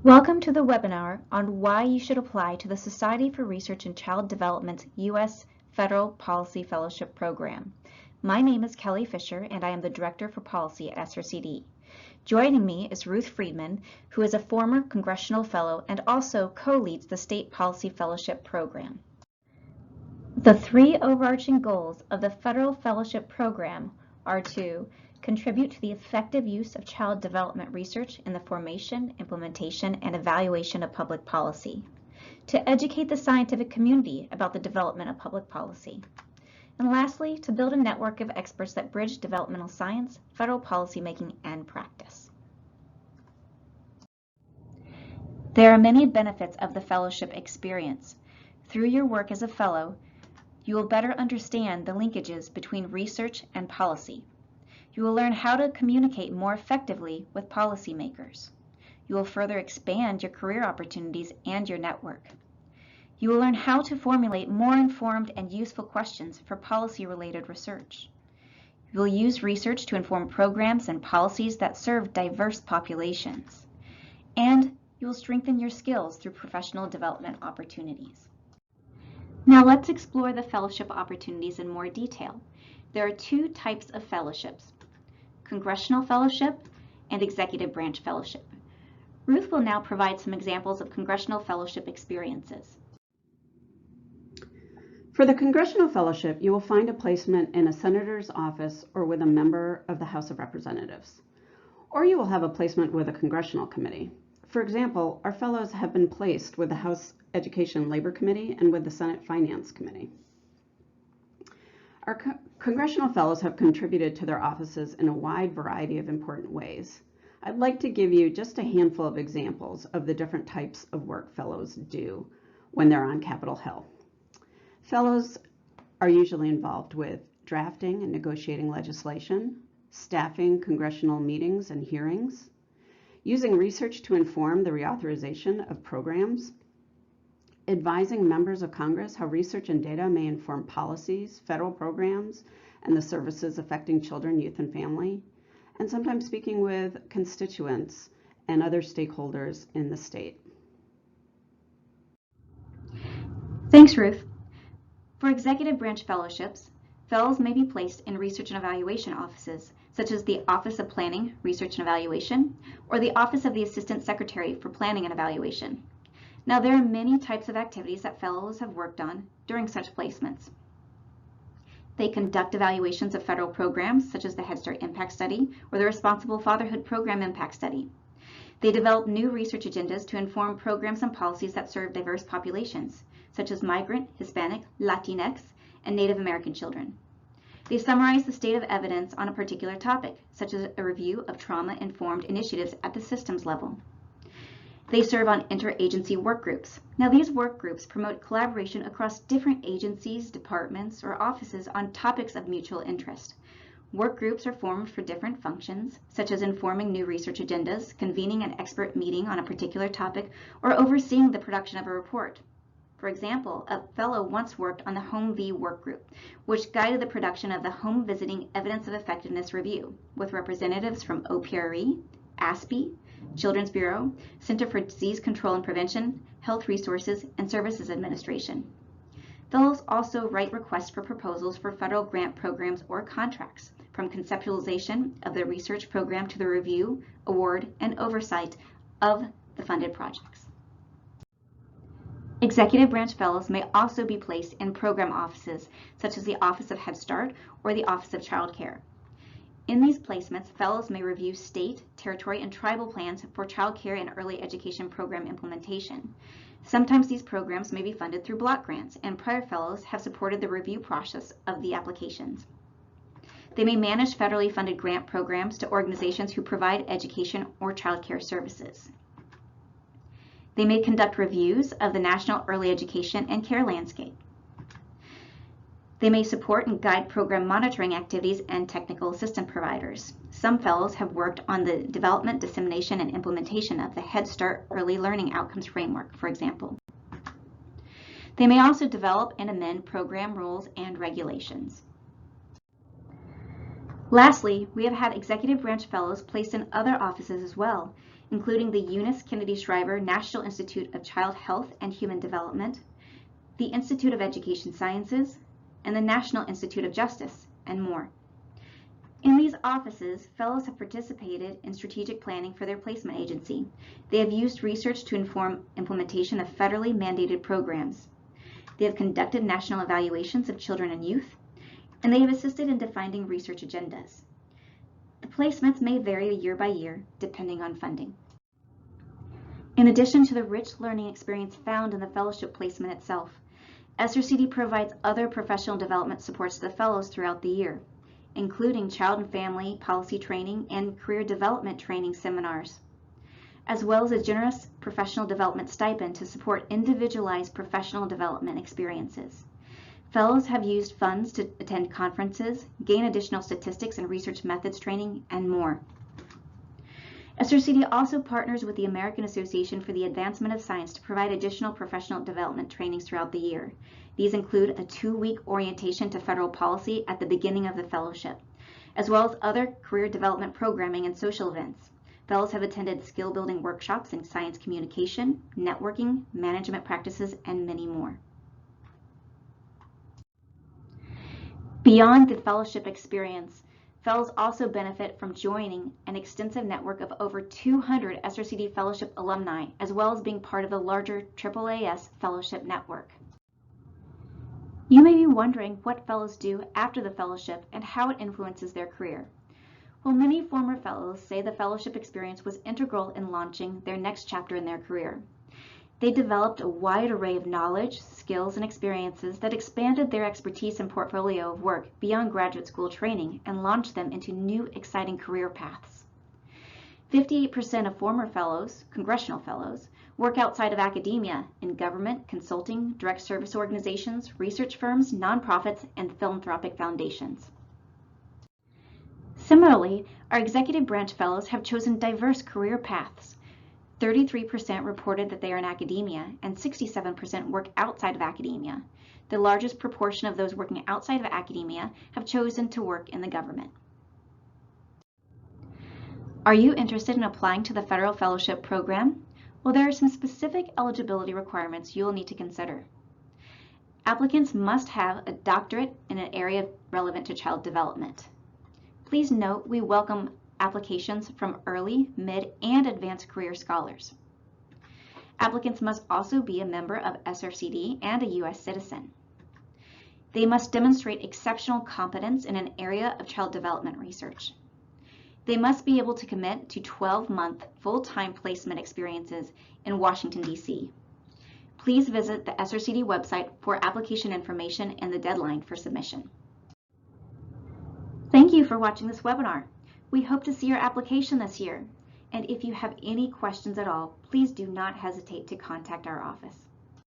Welcome to the webinar on why you should apply to the Society for Research in Child Development's U.S. Federal Policy Fellowship Program. My name is Kelly Fisher, and I am the Director for Policy at SRCD. Joining me is Ruth Friedman, who is a former Congressional Fellow and also co-leads the State Policy Fellowship Program. The three overarching goals of the Federal Fellowship Program are to contribute to the effective use of child development research in the formation, implementation, and evaluation of public policy, to educate the scientific community about the development of public policy, and lastly, to build a network of experts that bridge developmental science, federal policymaking, and practice. There are many benefits of the fellowship experience. Through your work as a fellow, you will better understand the linkages between research and policy. You will learn how to communicate more effectively with policymakers. You will further expand your career opportunities and your network. You will learn how to formulate more informed and useful questions for policy-related research. You will use research to inform programs and policies that serve diverse populations. And you will strengthen your skills through professional development opportunities. Now let's explore the fellowship opportunities in more detail. There are two types of fellowships: Congressional Fellowship and Executive Branch Fellowship. Ruth will now provide some examples of Congressional Fellowship experiences. For the Congressional Fellowship, you will find a placement in a senator's office or with a member of the House of Representatives. Or you will have a placement with a congressional committee. For example, our fellows have been placed with the House Education and Labor Committee and with the Senate Finance Committee. Our Congressional Fellows have contributed to their offices in a wide variety of important ways. I'd like to give you just a handful of examples of the different types of work fellows do when they're on Capitol Hill. Fellows are usually involved with drafting and negotiating legislation, staffing congressional meetings and hearings, using research to inform the reauthorization of programs, advising members of Congress how research and data may inform policies, federal programs, and the services affecting children, youth, and family, and sometimes speaking with constituents and other stakeholders in the state. Thanks, Ruth. For Executive Branch Fellowships, fellows may be placed in research and evaluation offices, such as the Office of Planning, Research and Evaluation, or the Office of the Assistant Secretary for Planning and Evaluation. Now, there are many types of activities that fellows have worked on during such placements. They conduct evaluations of federal programs, such as the Head Start Impact Study or the Responsible Fatherhood Program Impact Study. They develop new research agendas to inform programs and policies that serve diverse populations, such as migrant, Hispanic, Latinx, and Native American children. They summarize the state of evidence on a particular topic, such as a review of trauma-informed initiatives at the systems level. They serve on interagency work groups. Now, these work groups promote collaboration across different agencies, departments, or offices on topics of mutual interest. Work groups are formed for different functions, such as informing new research agendas, convening an expert meeting on a particular topic, or overseeing the production of a report. For example, a fellow once worked on the Home V work group, which guided the production of the Home Visiting Evidence of Effectiveness Review, with representatives from OPRE, ASPE, Children's Bureau, Center for Disease Control and Prevention, Health Resources, and Services Administration. Fellows also write requests for proposals for federal grant programs or contracts, from conceptualization of the research program to the review, award, and oversight of the funded projects. Executive Branch Fellows may also be placed in program offices, such as the Office of Head Start or the Office of Child Care. In these placements, fellows may review state, territory, and tribal plans for child care and early education program implementation. Sometimes these programs may be funded through block grants, and prior fellows have supported the review process of the applications. They may manage federally funded grant programs to organizations who provide education or child care services. They may conduct reviews of the national early education and care landscape. They may support and guide program monitoring activities and technical assistance providers. Some fellows have worked on the development, dissemination, and implementation of the Head Start Early Learning Outcomes Framework, for example. They may also develop and amend program rules and regulations. Lastly, we have had Executive Branch Fellows placed in other offices as well, including the Eunice Kennedy Shriver National Institute of Child Health and Human Development, the Institute of Education Sciences, and the National Institute of Justice, and more. In these offices, fellows have participated in strategic planning for their placement agency. They have used research to inform implementation of federally mandated programs. They have conducted national evaluations of children and youth, and they have assisted in defining research agendas. The placements may vary year by year, depending on funding. In addition to the rich learning experience found in the fellowship placement itself, SRCD provides other professional development supports to the fellows throughout the year, including child and family policy training and career development training seminars, as well as a generous professional development stipend to support individualized professional development experiences. Fellows have used funds to attend conferences, gain additional statistics and research methods training, and more. SRCD also partners with the American Association for the Advancement of Science to provide additional professional development trainings throughout the year. These include a 2-week orientation to federal policy at the beginning of the fellowship, as well as other career development programming and social events. Fellows have attended skill-building workshops in science communication, networking, management practices, and many more. Beyond the fellowship experience, fellows also benefit from joining an extensive network of over 200 SRCD Fellowship alumni, as well as being part of the larger AAAS Fellowship Network. You may be wondering what fellows do after the fellowship and how it influences their career. Well, many former fellows say the fellowship experience was integral in launching their next chapter in their career. They developed a wide array of knowledge, skills, and experiences that expanded their expertise and portfolio of work beyond graduate school training and launched them into new, exciting career paths. 58% of former fellows, Congressional fellows, work outside of academia in government, consulting, direct service organizations, research firms, nonprofits, and philanthropic foundations. Similarly, our executive branch fellows have chosen diverse career paths. 33% reported that they are in academia, and 67% work outside of academia. The largest proportion of those working outside of academia have chosen to work in the government. Are you interested in applying to the Federal Fellowship Program? Well, there are some specific eligibility requirements you will need to consider. Applicants must have a doctorate in an area relevant to child development. Please note we welcome applications from early, mid, and advanced career scholars. Applicants must also be a member of SRCD and a U.S. citizen. They must demonstrate exceptional competence in an area of child development research. They must be able to commit to 12-month full-time placement experiences in Washington, D.C. Please visit the SRCD website for application information and the deadline for submission. Thank you for watching this webinar. We hope to see your application this year. And if you have any questions at all, please do not hesitate to contact our office.